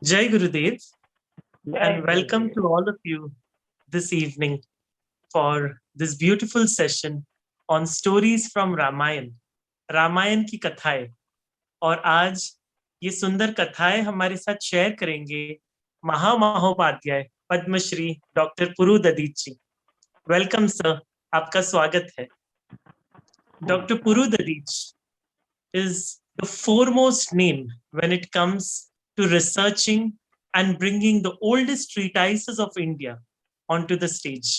Jai Gurudev, जय and welcome Gurudev. to all of you this evening for this beautiful session on stories from Ramayan, Ramayan की कथाएं। और आज ये सुंदर कथाएं हमारे साथ शेयर करेंगे महामहोपाध्याय Padmashri doctor Puruddit ji. Welcome sir, आपका स्वागत है। Doctor Puruddit is the foremost name when it comes to researching and bringing the oldest treatises of India onto the stage.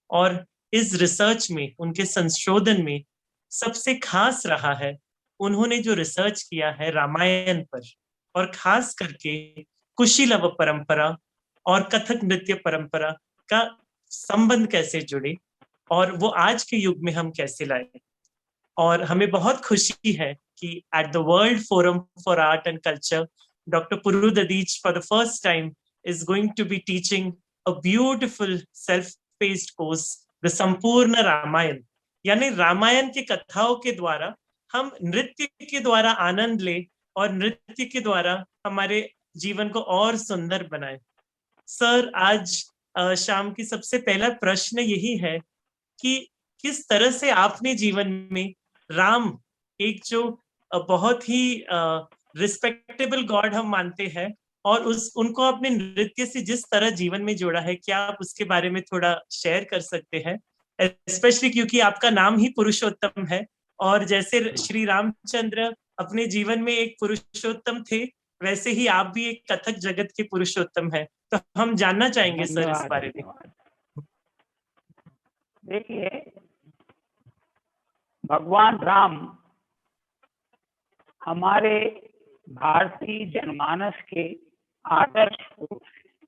और इस रिसर्च में, उनके संशोधन में सबसे खास रहा है उन्होंने जो रिसर्च किया है रामायण पर, और खास करके कुशीलव परंपरा और कथक नृत्य परंपरा का संबंध कैसे जुड़े और वो आज के युग में हम कैसे लाए। और हमें बहुत खुशी है कि at the world forum for art and culture doctor Puruddit for the first time is going to be teaching a beautiful self-paced course, the संपूर्ण रामायण। यानी रामायण की कथाओं के द्वारा हम नृत्य के द्वारा आनंद ले और नृत्य के द्वारा हमारे जीवन को और सुंदर बनाए। सर, आज शाम की सबसे पहला प्रश्न यही है कि किस तरह से आपने जीवन में राम, एक जो बहुत ही रिस्पेक्टेबल गॉड हम मानते हैं, और उनको अपने नृत्य से जिस तरह जीवन में जोड़ा है, क्या आप उसके बारे में थोड़ा शेयर कर सकते हैं? स्पेशली क्योंकि आपका नाम ही पुरुषोत्तम है, और जैसे श्री रामचंद्र अपने जीवन में एक पुरुषोत्तम थे, वैसे ही आप भी एक कथक जगत के पुरुषोत्तम है। तो हम जानना चाहेंगे सर इस बारे में। देखिए, भगवान राम हमारे भारतीय जनमानस के आदर्श पुरुष हैं।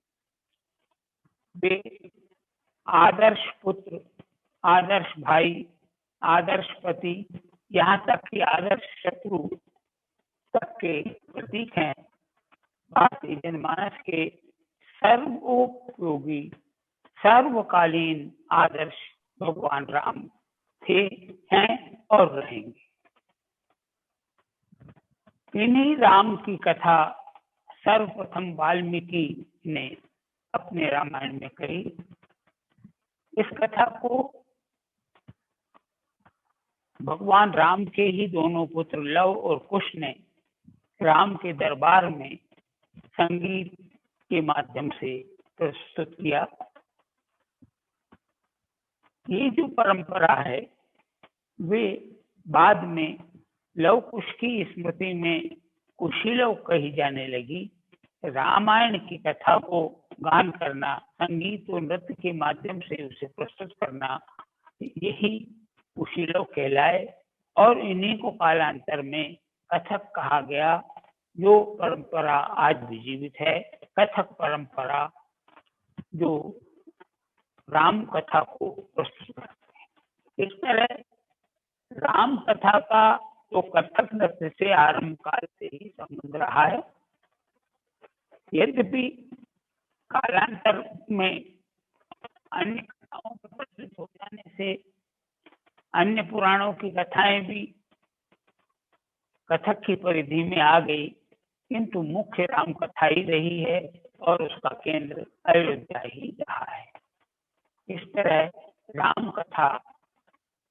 वे आदर्श पुत्र, आदर्श भाई, आदर्श पति, यहाँ तक कि आदर्श शत्रु तक के प्रतीक हैं। भारतीय जनमानस के सर्वोपयोगी, सर्वकालीन आदर्श भगवान राम थे, हैं और रहेंगे। इन्हीं राम की कथा सर्वप्रथम वाल्मीकि ने अपने रामायण में कही। इस कथा को भगवान राम के ही दोनों पुत्र लव और कुश ने राम के दरबार में संगीत के माध्यम से प्रस्तुत किया। ये जो परंपरा है वे बाद में लव कुश की स्मृति में कुशीलव कही जाने लगी। रामायण की कथा को गान करना, संगीत और नृत्य के माध्यम से उसे प्रस्तुत करना, यही कुशीलव कहलाए और इन्हीं को कालांतर में कथक कहा गया, जो परंपरा आज भी जीवित है। कथक परंपरा जो राम कथा को प्रस्तुत करते हैं। इस तरह राम कथा का तो कथक नृत्य से आरंभ काल से ही संबंध रहा है। यद्यपि कालांतर में अन्य कथाओं के प्रचलित हो जाने से अन्य पुराणों की कथाएं भी कथक की परिधि में आ गई, किंतु मुख्य राम कथा ही रही है और उसका केंद्र अयोध्या ही रहा है। इस तरह राम कथा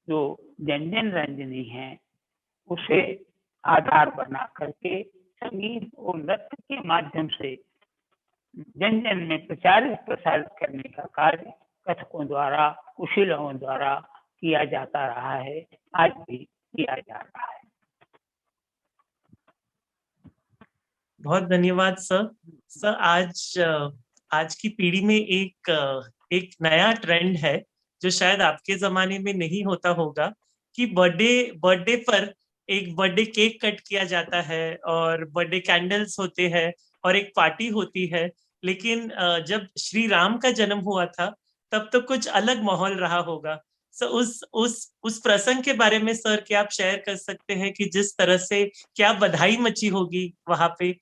जो जन रंजनी है उसे आधार बना करके संगीत और नृत्य के माध्यम से जन जन में प्रचारित प्रसारित करने का कार्य कथकों द्वारा, कुशीलवों द्वारा किया जाता रहा है, आज भी किया जा रहा है। बहुत धन्यवाद सर। सर, आज की पीढ़ी में एक नया ट्रेंड है जो शायद आपके जमाने में नहीं होता होगा, कि बर्थडे पर एक बर्थडे केक कट किया जाता है और बर्थडे कैंडल्स होते हैं और एक पार्टी होती है। लेकिन जब श्री राम का जन्म हुआ था तब तो कुछ अलग माहौल रहा होगा। सर, उस प्रसंग के बारे में सर क्या आप शेयर कर सकते हैं कि जिस तरह से क्या बधाई मची होगी वहां पे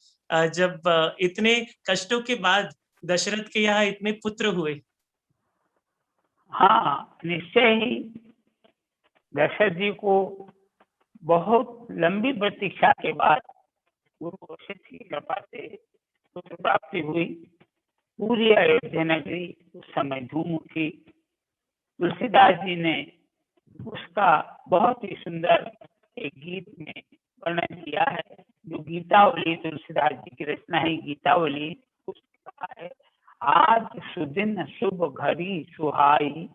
जब इतने कष्टों के बाद दशरथ के यहाँ इतने पुत्र हुए? हाँ, निश्चय ही दशरथ जी को बहुत लंबी प्रतीक्षा के बाद गुरु वशिष्ठ की कृपा से पुत्र प्राप्ति हुई। पूरी अयोध्या नगरी उस समय धूम उठी। तुलसीदास जी ने उसका बहुत ही सुंदर एक गीत में वर्णन किया है। जो गीतावली तुलसीदास जी की रचना है, गीतावली, उसमें कहा है, आज सुदिन शुभ घड़ी सुहाई,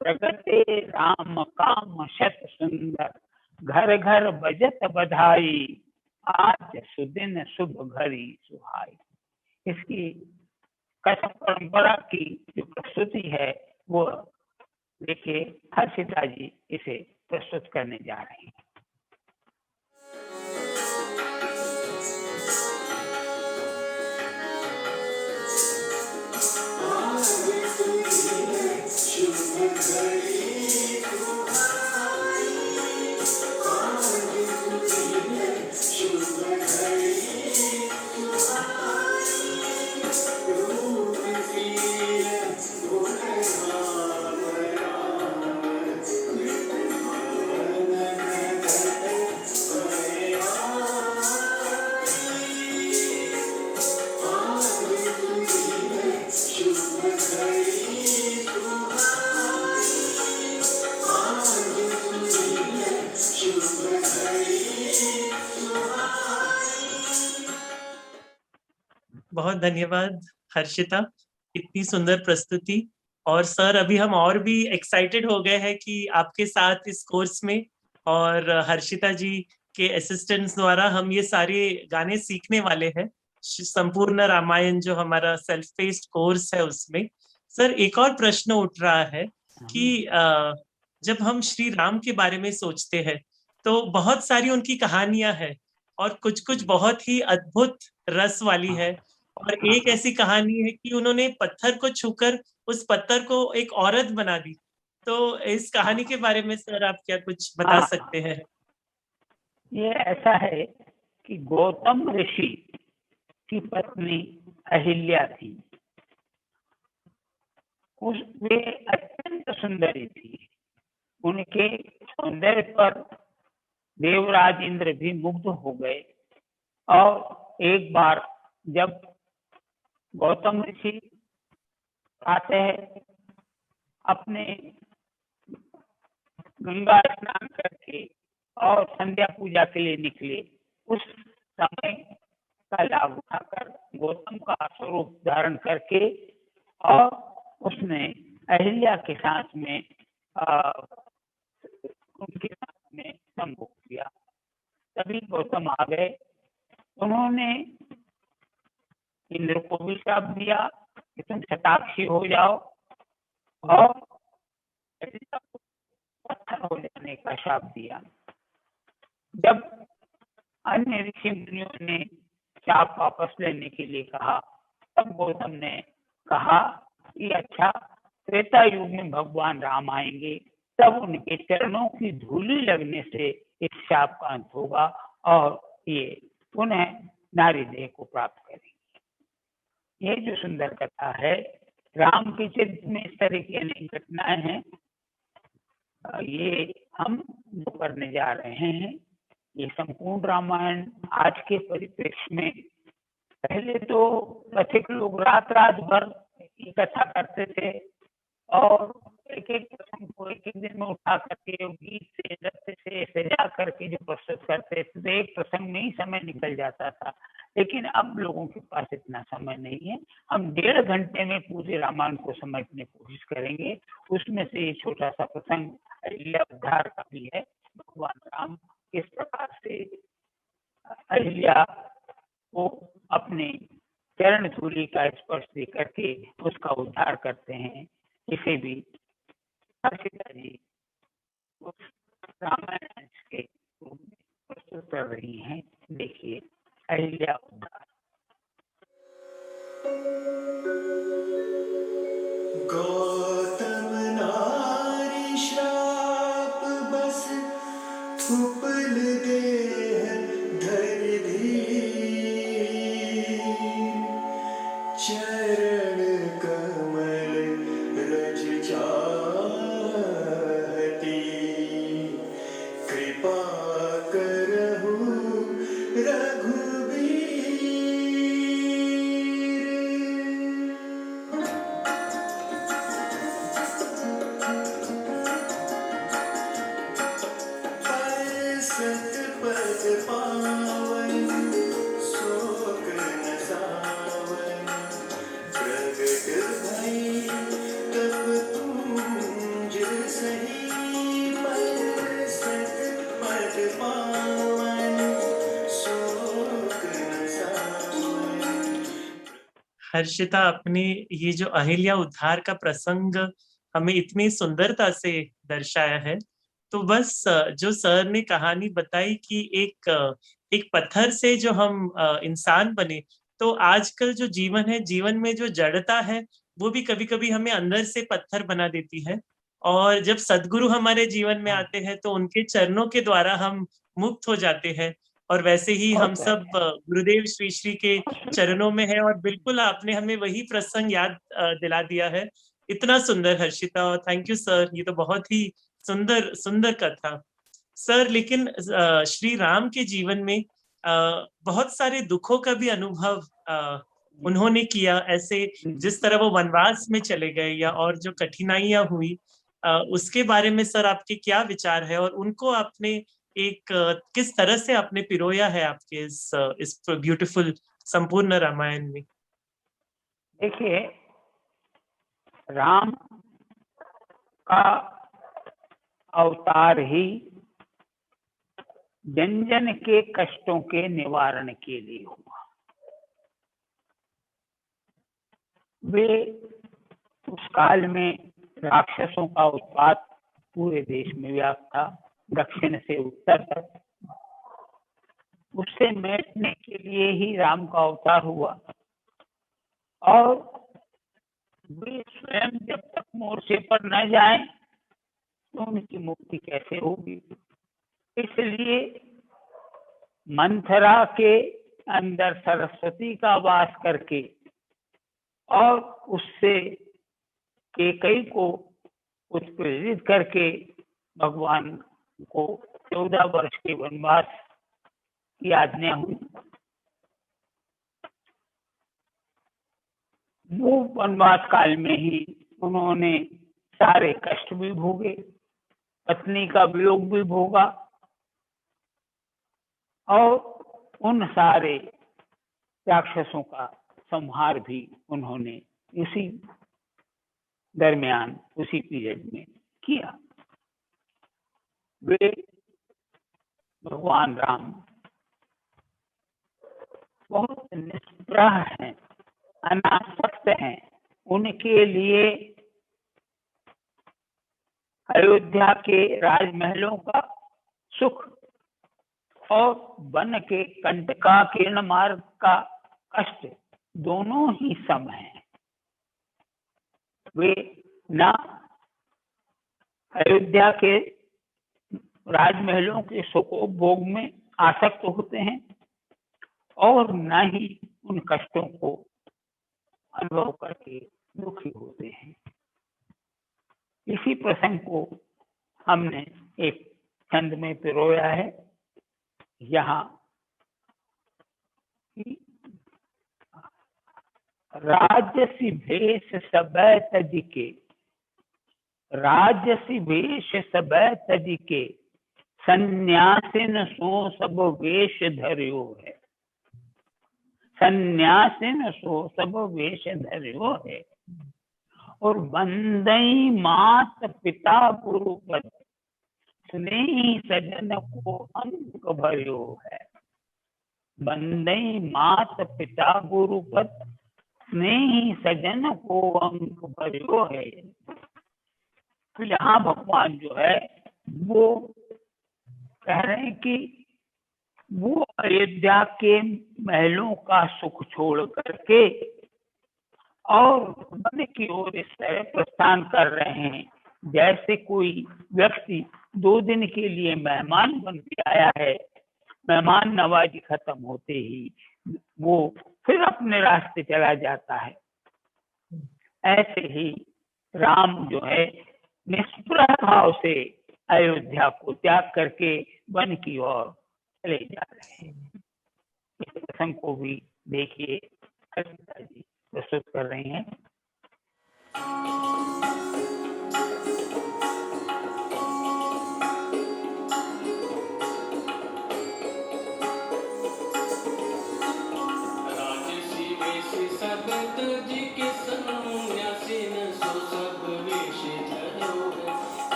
प्रगटे राम काम शत सुंदर, घर घर बजत बधाई, आज सुदिन शुभ घड़ी सुहाई। इसकी कथा परंपरा की जो प्रस्तुति है वो देखिए हर्षिता जी इसे प्रस्तुत करने जा रही हैं। बहुत धन्यवाद हर्षिता, इतनी सुंदर प्रस्तुति। और सर अभी हम और भी एक्साइटेड हो गए हैं कि आपके साथ इस कोर्स में और हर्षिता जी के असिस्टेंट्स द्वारा हम ये सारे गाने सीखने वाले हैं संपूर्ण रामायण जो हमारा सेल्फ पेस्ड कोर्स है उसमें। सर एक और प्रश्न उठ रहा है कि जब हम श्री राम के बारे में सोचते हैं तो बहुत सारी उनकी कहानियां हैं और कुछ कुछ बहुत ही अद्भुत रस वाली है। और एक ऐसी कहानी है कि उन्होंने पत्थर को छूकर उस पत्थर को एक औरत बना दी। तो इस कहानी के बारे में सर आप क्या कुछ बता सकते हैं? ये ऐसा है कि गौतम ऋषि की पत्नी अहिल्या थी। वे अत्यंत सुंदरी थी। उनके सौंदर्य पर देवराज इंद्र भी मुग्ध हो गए। और एक बार जब गौतम ऋषि आते हैं, अपने गंगा स्नान करके और संध्या पूजा के लिए निकले, उस समय का लाभ उठाकर गौतम का स्वरूप धारण करके और उसने अहिल्या के साथ में उनके साथ में संभोग किया। तभी गौतम आ गए। उन्होंने इंद्र को भी श्राप दिया कि तुम शताक्षी हो जाओ और पत्थर हो जाने का श्राप दिया। जब अन्य ऋषि मुनियों ने श्राप वापस लेने के लिए कहा, तब गौतम ने कहा कि अच्छा, त्रेता युग में भगवान राम आएंगे, तब उनके चरणों की धूली लगने से इस श्राप का अंत होगा और ये पुनः नारी देह को प्राप्त करेंगे। ये जो सुंदर कथा है, राम के चरित्र में इस तरह की अनेक घटनाएं हैं। ये हम जो करने जा रहे हैं, ये संपूर्ण रामायण आज के परिप्रेक्ष्य में, पहले तो कथिक लोग रात रात भर ये कथा करते थे और एक एक प्रसंग को एक एक दिन में उठा करके गीत से नृत्य से सजा करके जो प्रस्तुत करते थे, तो एक प्रसंग में ही समय निकल जाता था। लेकिन अब लोगों के पास इतना समय नहीं है। हम 1.5 घंटे में पूरे रामायण को समझने की कोशिश करेंगे। उसमें से ये छोटा सा प्रसंग अहिल्या उद्धार का भी है। भगवान राम किस प्रकार से अहिल्या को अपने चरण धूलि का स्पर्श दे करके उसका उद्धार करते हैं, इसे भी हर्षिता जी उस रामायण के रूप में प्रस्तुत कर रही हैं। देखिए अहिल्या उद्धार। गौतम नारी श्राप बस उपल देह धर धीर, चरण कमल रज चाहती, कृपा करहु रघुबीर। हर्षिता, अपने ये जो अहिल्या उद्धार का प्रसंग हमें इतनी सुंदरता से दर्शाया है। तो बस जो सर ने कहानी बताई कि एक पत्थर से जो हम इंसान बने, तो आजकल जो जीवन है, जीवन में जो जड़ता है, वो भी कभी कभी हमें अंदर से पत्थर बना देती है। और जब सदगुरु हमारे जीवन में हाँ, आते हैं तो उनके चरणों के द्वारा हम मुक्त हो जाते हैं। और वैसे ही हम बहुत सब बढ़िया। गुरुदेव श्री श्री के चरणों में है। और बिल्कुल आपने हमें वही प्रसंग याद दिला दिया है। इतना सुंदर हर्षिता, और थैंक यू सर, ये तो बहुत ही सुंदर सुंदर कथा। सर, लेकिन श्री राम के जीवन में बहुत सारे दुखों का भी अनुभव जी, उन्होंने किया। ऐसे जी। जिस तरह वो वनवास में चले गए, या और जो कठिनाइयां हुई, उसके बारे में सर आपके क्या विचार है? और उनको आपने किस तरह से आपने पिरोया है आपके इस ब्यूटीफुल संपूर्ण रामायण में? देखिए, राम का अवतार ही जन जन के कष्टों के निवारण के लिए हुआ। वे उस काल में राक्षसों का उत्पात पूरे देश में व्याप्त था, दक्षिण से उत्तर तक। उससे निपटने के लिए ही राम का अवतार हुआ। और वे स्वयं जब तक मोर्चे पर न जाएं तो उनकी मुक्ति कैसे होगी। इसलिए मंथरा के अंदर सरस्वती का वास करके और उससे केकई को उत्प्रेरित करके भगवान को 14 वर्ष के वनवास की आज्ञा हुई। वो वनवास काल में ही उन्होंने सारे कष्ट भी भोगे, पत्नी का वियोग भी भोगा, और उन सारे राक्षसों का संहार भी उन्होंने उसी दरमियान, उसी पीरियड में किया। वे भगवान राम बहुत निष्प्रह हैं, अनासक्त हैं। उनके लिए अयोध्या के राजमहलों का सुख और वन के कंटकाकीर्ण मार्ग का कष्ट दोनों ही सम हैं। वे न अयोध्या के राजमहलों के सुखोपभोग में आसक्त होते हैं और न ही उन कष्टों को अनुभव करके दुखी होते हैं। इसी प्रसंग को हमने एक छंद में पिरोया है। यहाँ राजसी भेष सबै तज के, राजसी भेष सबै तज के, सन्यासिन सो सब वेश धर्यो है। सन्यासिन सो सब वेश धर्यो है। और बंदई मात पिता गुरुपद, स्नेही सजन को अंक भर्यो है। बंदई मात पिता गुरुपद, स्नेही सजन को अंक भर्यो है। तो यहाँ भगवान जो है वो कह रहे हैं कि वो अयोध्या के महलों का सुख छोड़ करके और वन की ओर इस तरह प्रस्थान कर रहे हैं जैसे कोई व्यक्ति 2 दिन के लिए मेहमान बन के आया है। मेहमान नवाजी खत्म होते ही वो फिर अपने रास्ते चला जाता है। ऐसे ही राम जो है निष्प्रह भाव से अयोध्या को त्याग करके वन की ओर चले जा रहे हैं। इस प्रसंग को भी देखिए, हर्षिता जी प्रस्तुत कर रही हैं।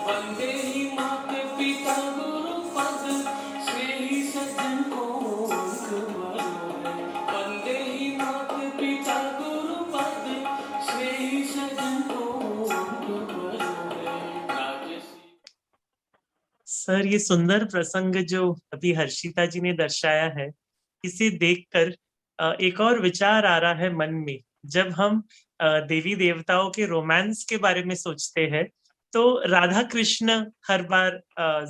वंदे ही मात पिता गुरुपद, सर, ये सुंदर प्रसंग जो अभी हर्षिता जी ने दर्शाया है, इसे देखकर एक और विचार आ रहा है मन में। जब हम देवी देवताओं के रोमांस के बारे में सोचते हैं तो राधा कृष्ण हर बार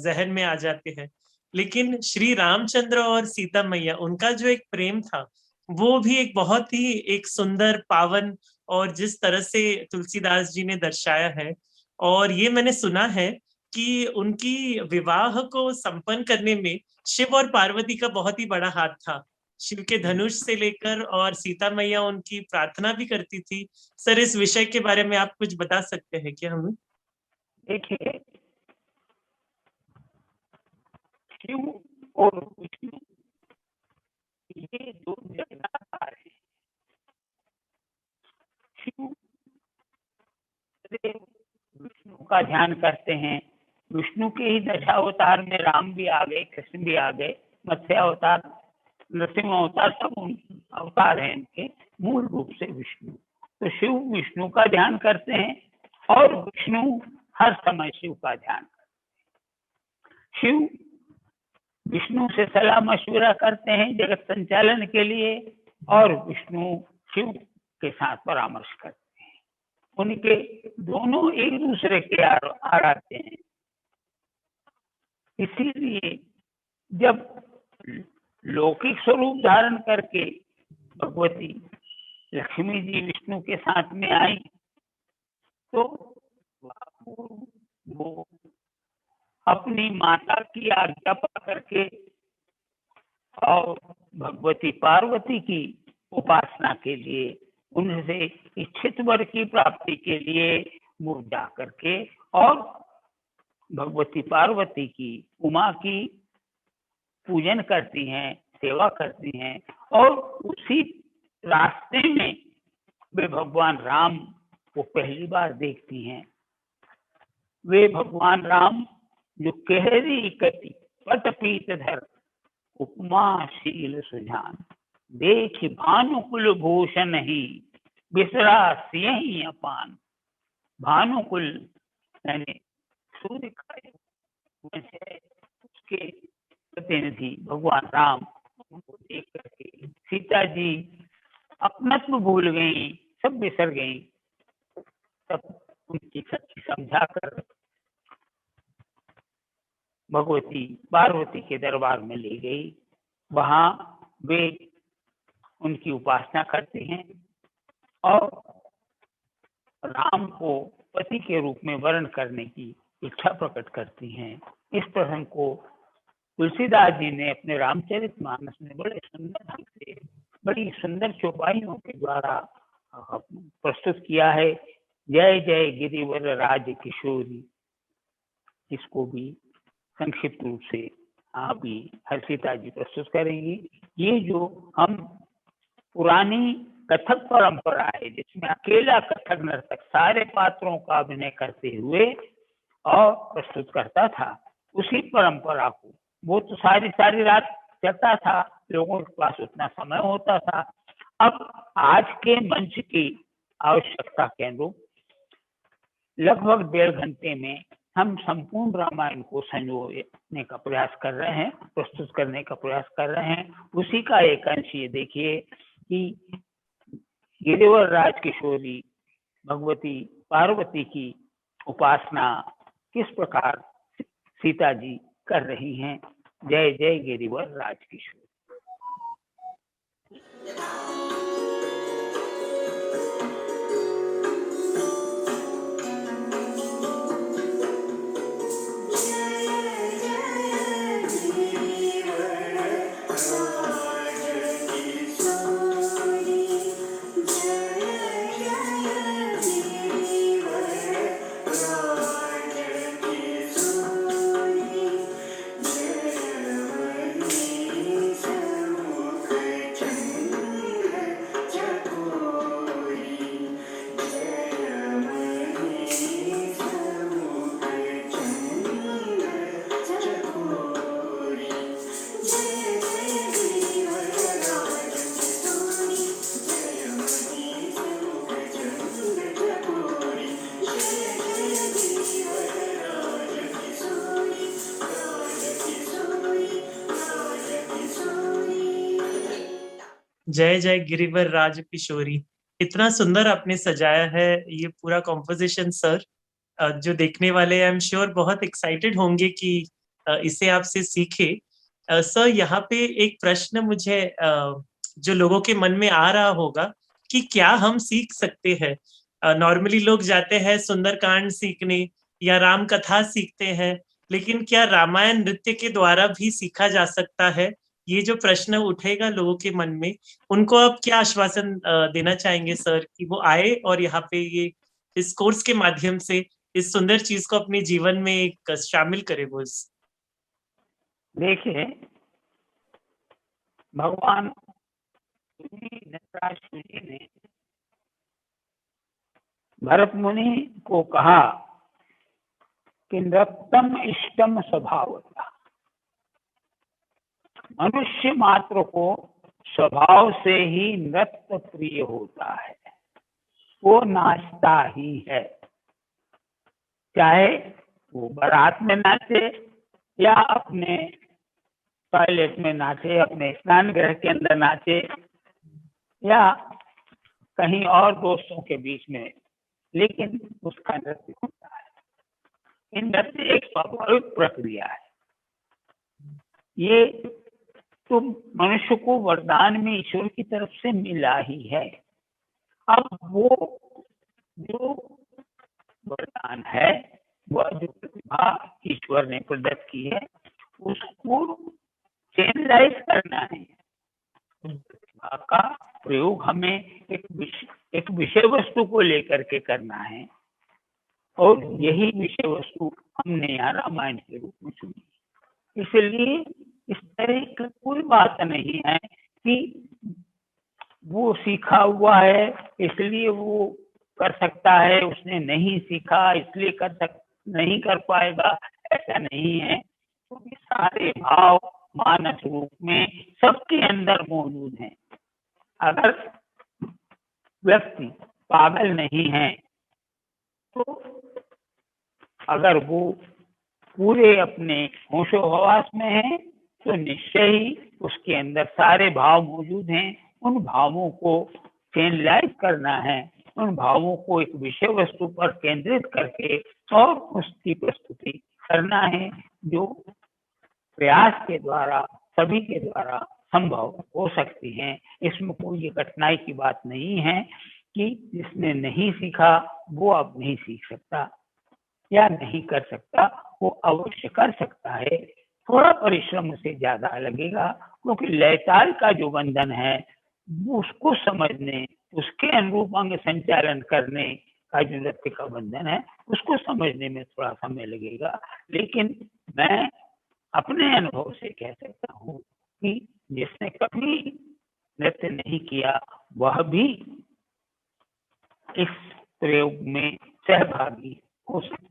जहन में आ जाते हैं, लेकिन श्री रामचंद्र और सीता मैया, उनका जो एक प्रेम था वो भी एक बहुत ही एक सुंदर पावन, और जिस तरह से तुलसीदास जी ने दर्शाया है। और ये मैंने सुना है कि उनकी विवाह को संपन्न करने में शिव और पार्वती का बहुत ही बड़ा हाथ था। शिव के धनुष से लेकर, और सीता मैया उनकी प्रार्थना भी करती थी। सर, इस विषय के बारे में आप कुछ बता सकते हैं क्या हमें? देखिए, शिव और विष्णु ये दो जगन्नाथ हैं। शिव सदैव विष्णु का ध्यान करते हैं। विष्णु के ही दशावतार में राम भी आ गए, कृष्ण भी आ गए, मत्स्य अवतार, नरसिंह अवतार, सब अवतार हैं इनके, मूल रूप से विष्णु। तो शिव विष्णु का ध्यान करते हैं और विष्णु हर समय शिव का ध्यान करते हैं। शिव विष्णु से सलाह मशवरा करते हैं जगत संचालन के लिए, और विष्णु शिव के साथ परामर्श करते हैं। उनके दोनों एक दूसरे के आराध्य हैं। इसीलिए जब लौकिक स्वरूप धारण करके भगवती लक्ष्मी जी विष्णु के साथ में आई तो वो अपनी माता की आज्ञा पा करके और भगवती पार्वती की उपासना के लिए, उनसे इच्छित वर की प्राप्ति के लिए वो जा करके और भगवती पार्वती की, उमा की पूजन करती हैं, सेवा करती हैं। और उसी रास्ते में वे भगवान राम को पहली बार देखती हैं। वे भगवान राम जो केहरी कटी पट पीत धर, उपमाशील सुजान, देख भानुकुल भूषण ही, बिसरा सिंह अपान। भानुकुल यानी सूर्य का उसके प्रतिनिधि भगवान राम, उनको देख करके सीता जी अपनत्व भूल गई, सब बिसर गई। तब उनकी सच्ची समझाकर भगवती पार्वती के दरबार में ले गई। वहां वे उनकी उपासना करते हैं और राम को पति के रूप में वर्ण करने की इच्छा प्रकट करती हैं। इस प्रसंग को तुलसीदास जी ने अपने रामचरितमानस में बड़े सुंदर ढंग से, बड़ी सुंदर चौपाइयों के द्वारा प्रस्तुत किया है। जय जय गिरिवर राज किशोरी, इसको भी संक्षिप्त रूप से आप ही हर्षिता जी प्रस्तुत करेंगी। ये जो हम पुरानी कथक परंपरा है जिसमें अकेला कथक नर्तक सारे पात्रों का अभिनय करते हुए और प्रस्तुत करता था, उसी परंपरा को, वो तो सारी सारी रात चलता था, लोगों के पास उतना समय होता था। अब आज के मंच की आवश्यकता के अनुरूप लगभग 1.5 घंटे में हम संपूर्ण रामायण को संजोने का प्रयास कर रहे हैं, प्रस्तुत करने का प्रयास कर रहे हैं। उसी का एक अंश ये देखिए कि गिरिवर राज किशोरी भगवती पार्वती की उपासना किस प्रकार सीता जी कर रही हैं। जय जय गिरिवर राज किशोरी। Jai जय जय गिरिवर राज किशोरी। इतना सुंदर आपने सजाया है ये पूरा कॉम्पोजिशन सर। जो देखने वाले आई एम श्योर बहुत एक्साइटेड होंगे कि इसे आपसे सीखे। सर यहाँ पे एक प्रश्न मुझे जो लोगों के मन में आ रहा होगा कि क्या हम सीख सकते हैं। नॉर्मली लोग जाते हैं सुंदरकांड सीखने या राम कथा सीखते हैं, लेकिन क्या रामायण नृत्य के द्वारा भी सीखा जा सकता है? ये जो प्रश्न उठेगा लोगों के मन में, उनको आप क्या आश्वासन देना चाहेंगे सर कि वो आए और यहाँ पे ये इस कोर्स के माध्यम से इस सुंदर चीज को अपने जीवन में एक शामिल करे वो देखिए, भगवान नटराज जी ने भरत मुनि को कहा कि नृत्यम इष्टम स्वभावतः। मनुष्य मात्र को स्वभाव से ही नृत्य प्रिय होता है, वो नाचता ही है, चाहे वो बारात में नाचे या अपने टॉयलेट में नाचे, अपने स्नान गृह के अंदर नाचे या कहीं और दोस्तों के बीच में, लेकिन उसका नृत्य होता है। इन नृत्य एक स्वाभाविक प्रक्रिया है। ये तो मनुष्य को वरदान में ईश्वर की तरफ से मिला ही है। अब वो जो वरदान है, वह जो प्रतिभा ईश्वर ने प्रदत्त की है, उसको चैनलाइज करना है। प्रतिभा का प्रयोग हमें एक विषय वस्तु को लेकर के करना है, और यही विषय वस्तु हमने यहाँ रामायण के रूप में सुनी। इसलिए इस तरह की कोई बात नहीं है कि वो सीखा हुआ है इसलिए वो कर सकता है, उसने नहीं सीखा इसलिए नहीं कर पाएगा, ऐसा नहीं है। तो ये सारे भाव मानस रूप में सबके अंदर मौजूद हैं। अगर व्यक्ति पागल नहीं है तो अगर वो पूरे अपने होशो हवास में है तो निश्चय ही उसके अंदर सारे भाव मौजूद हैं। उन भावों को चैनलाइज करना है, उन भावों को एक विषय वस्तु पर केंद्रित करके और उसकी प्रस्तुति करना है, जो प्रयास के द्वारा सभी के द्वारा संभव हो सकती है। इसमें कोई कठिनाई की बात नहीं है कि जिसने नहीं सीखा वो अब नहीं सीख सकता या नहीं कर सकता, वो अवश्य कर सकता है। थोड़ा परिश्रम से ज्यादा लगेगा, क्योंकि लयताल का जो बंधन है उसको समझने, उसके अनुरूप अंग संचालन करने का जो नृत्य का बंधन है उसको समझने में थोड़ा समय लगेगा। लेकिन मैं अपने अनुभव से कह सकता हूँ कि जिसने कभी नृत्य नहीं किया वह भी इस प्रयोग में सहभागी हो सकता है।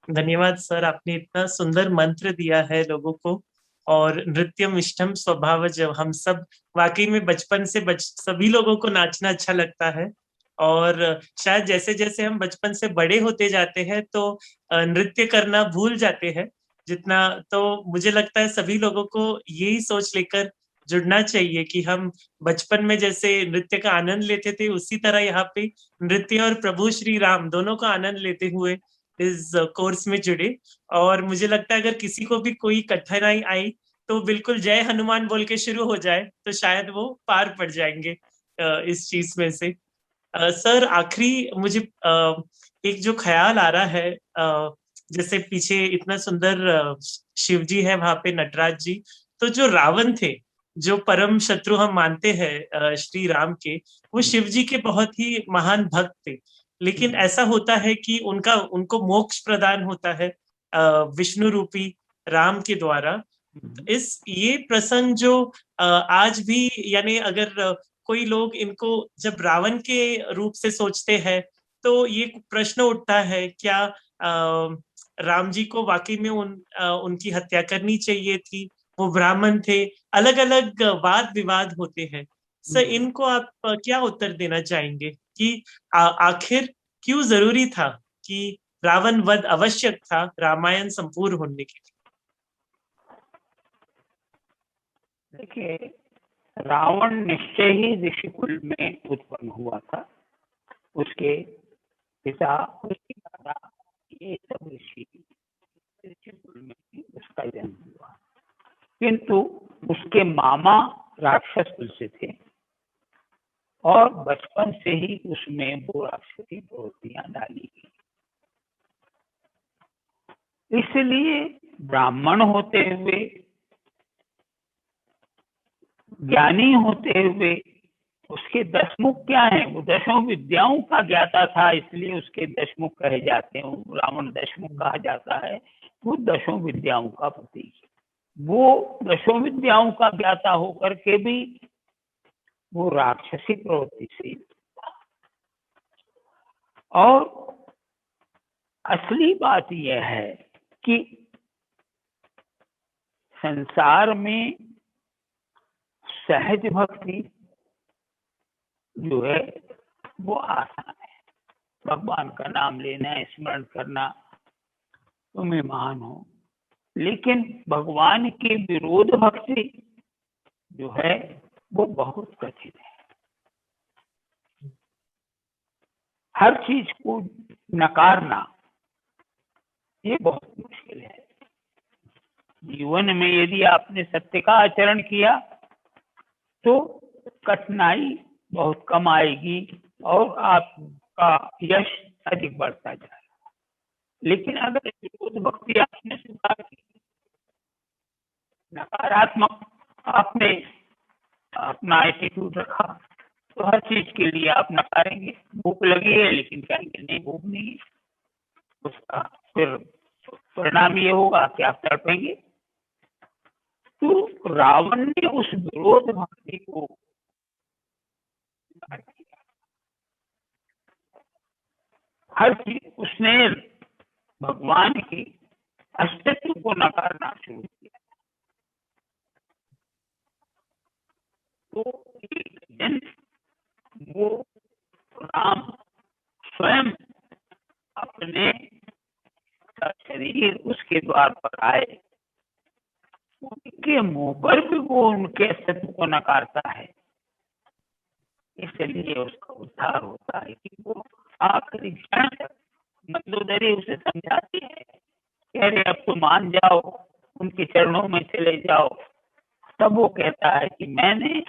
धन्यवाद सर, आपने इतना सुंदर मंत्र दिया है लोगों को। और नृत्यम इष्टम स्वभाव, जब हम सब वाकई में बचपन से सभी लोगों को नाचना अच्छा लगता है। और शायद जैसे जैसे हम बचपन से बड़े होते जाते हैं तो नृत्य करना भूल जाते हैं जितना। तो मुझे लगता है सभी लोगों को यही सोच लेकर जुड़ना चाहिए कि हम बचपन में जैसे नृत्य का आनंद लेते थे, उसी तरह यहाँ पे नृत्य और प्रभु श्री राम दोनों का आनंद लेते हुए इस कोर्स में जुड़े। और मुझे लगता है अगर किसी को भी कोई कठिनाई आई तो बिल्कुल जय हनुमान बोल के शुरू हो जाए तो शायद वो पार पड़ जाएंगे इस चीज में से। सर आखिरी मुझे एक जो ख्याल आ रहा है, जैसे पीछे इतना सुंदर शिव जी है, वहां पे नटराज जी, तो जो रावण थे, जो परम शत्रु हम मानते हैं श्री राम के, वो शिव जी के बहुत ही महान भक्त थे। लेकिन ऐसा होता है कि उनको मोक्ष प्रदान होता है विष्णु रूपी राम के द्वारा। ये प्रसंग जो आज भी, यानी अगर कोई लोग इनको जब रावण के रूप से सोचते हैं तो ये प्रश्न उठता है, क्या राम जी को वाकई में उनकी हत्या करनी चाहिए थी? वो ब्राह्मण थे। अलग अलग वाद विवाद होते हैं सर, इनको आप क्या उत्तर देना चाहेंगे कि आखिर क्यों जरूरी था कि रावण वध आवश्यक था रामायण संपूर्ण होने के लिए? देखिए, रावण निश्चय ही ऋषिकुल में उत्पन्न हुआ था। उसके पिता, उसकी दादा, ये सब ऋषिकुल में ही उसका जन्म हुआ। किंतु उसके मामा राक्षस कुल से थे और बचपन से ही उसमें वो राक्षसी प्रवृत्तियां डाली गई। इसलिए ब्राह्मण होते हुए, ज्ञानी होते हुए उसके दशमुख क्या है? वो दशों विद्याओं का ज्ञाता था, इसलिए उसके दशमुख कहे जाते हैं। रावण दशमुख कहा जाता है। वो दशों विद्याओं का प्रतीक है। वो दशों विद्याओं का ज्ञाता होकर के भी वो राक्षसी प्रवृत्ति से, और असली बात यह है कि संसार में सहज भक्ति जो है वो आसान है। भगवान का नाम लेना, स्मरण करना, तुम्हें महान हो। लेकिन भगवान के विरोध भक्ति जो है वो बहुत कठिन है। हर चीज को नकारना ये बहुत मुश्किल है। जीवन में यदि आपने सत्य का आचरण किया तो कठिनाई बहुत कम आएगी और आपका यश अधिक बढ़ता जाएगा। लेकिन अगर विरोध भक्ति आपने स्वीकार की, नकारात्मक आपने अपना एटीट्यूड रखा, तो हर चीज के लिए आप नकारेंगे। भूख लगी है लेकिन कहेंगे नहीं, भूख नहीं है। उसका फिर परिणाम ये होगा कि आप तड़पेंगे। तो रावण ने उस विरोध भक्ति को हर चीज उसने भगवान की अस्तित्व को नकारना शुरू किया। तो एक दिन वो राम स्वयं अपने शरीर उसके द्वार पर आए, उनके मुंह पर भी वो उनके अस्तित्व को नकारता है। इसलिए उसका उद्धार होता है कि वो आखिरी क्षण तक मंदोदरी उसे समझाती है कि अरे अब तो मान जाओ, उनके चरणों में चले जाओ। तब वो कहता है कि मैंने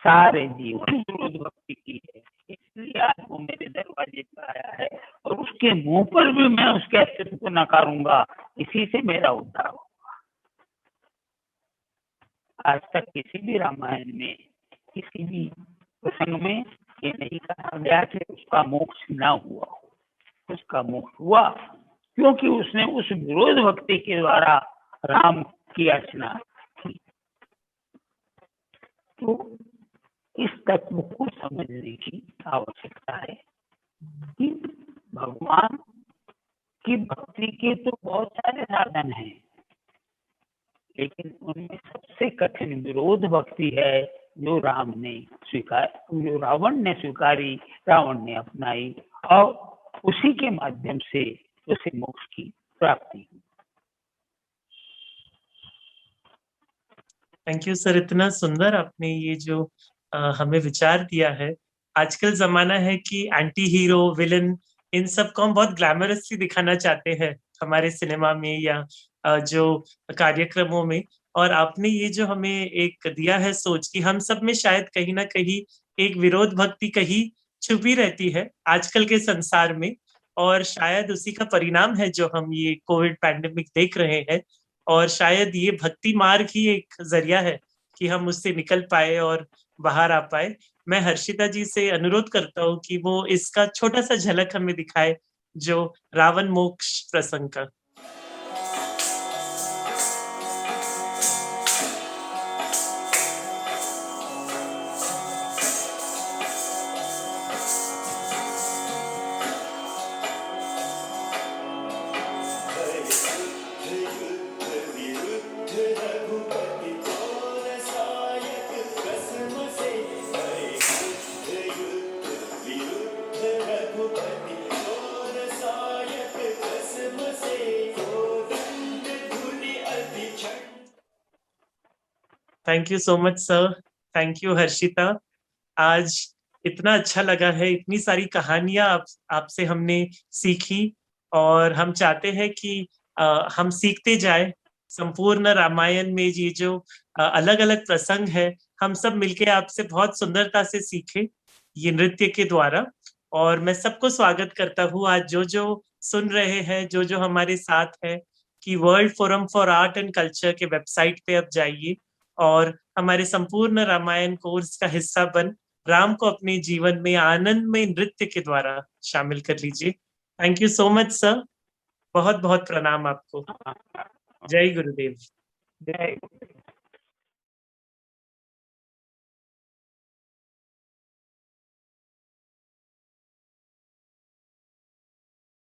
सारे जीवन विरोध भक्ति की है, इसलिए आज वो मेरे दरवाजे पर आया है और उसके मुंह पर भी मैं उसके अस्तित्व को नकारूंगा। इसी से मेरा उद्धार होगा। आज तक किसी भी रामायण में, किसी भी प्रसंग में ये नहीं कहा गया कि उसका मोक्ष ना हुआ हो। उसका मोक्ष हुआ क्योंकि उसने उस विरोध भक्ति के द्वारा राम की अर्चना की। तो इस तत्व को समझने की आवश्यकता है कि भगवान की भक्ति के तो बहुत सारे साधन हैं, लेकिन उनमें सबसे कठिन विरोध भक्ति है जो राम ने स्वीकार, जो रावण ने स्वीकारी, रावण ने अपनाई और उसी के माध्यम से उसे मोक्ष की प्राप्ति हुई। थैंक यू सर, इतना सुंदर आपने ये जो हमें विचार दिया है। आजकल जमाना है कि एंटी हीरो, विलन, इन सब को हम बहुत ग्लैमरसली दिखाना चाहते हैं हमारे सिनेमा में या जो कार्यक्रमों में। और आपने ये जो हमें एक दिया है सोच कि हम सब में शायद कहीं ना कहीं एक विरोध भक्ति कहीं छुपी रहती है आजकल के संसार में, और शायद उसी का परिणाम है जो हम ये कोविड पैंडेमिक देख रहे हैं। और शायद ये भक्ति मार्ग ही एक जरिया है कि हम उससे निकल पाए और बाहर आ पाए। मैं हर्षिता जी से अनुरोध करता हूँ कि वो इसका छोटा सा झलक हमें दिखाए, जो रावण मोक्ष प्रसंग का। रघुपति और सायक कसम से thank you so much sir. Thank you Harshita. आज इतना अच्छा लगा है, इतनी सारी कहानियां आपसे हमने सीखी, और हम चाहते हैं कि हम सीखते जाए संपूर्ण रामायण में। ये जो अलग अलग प्रसंग है, हम सब मिलके आपसे बहुत सुंदरता से सीखे ये नृत्य के द्वारा। और मैं सबको स्वागत करता हूँ आज जो जो सुन रहे हैं, जो जो हमारे साथ है, कि world forum for art and culture के वेबसाइट पे अब जाइए और हमारे संपूर्ण रामायण कोर्स का हिस्सा बन राम को अपने जीवन में आनंद में नृत्य के द्वारा शामिल कर लीजिए। Thank you so much sir. बहुत बहुत प्रणाम आपको। जय गुरुदेव। जय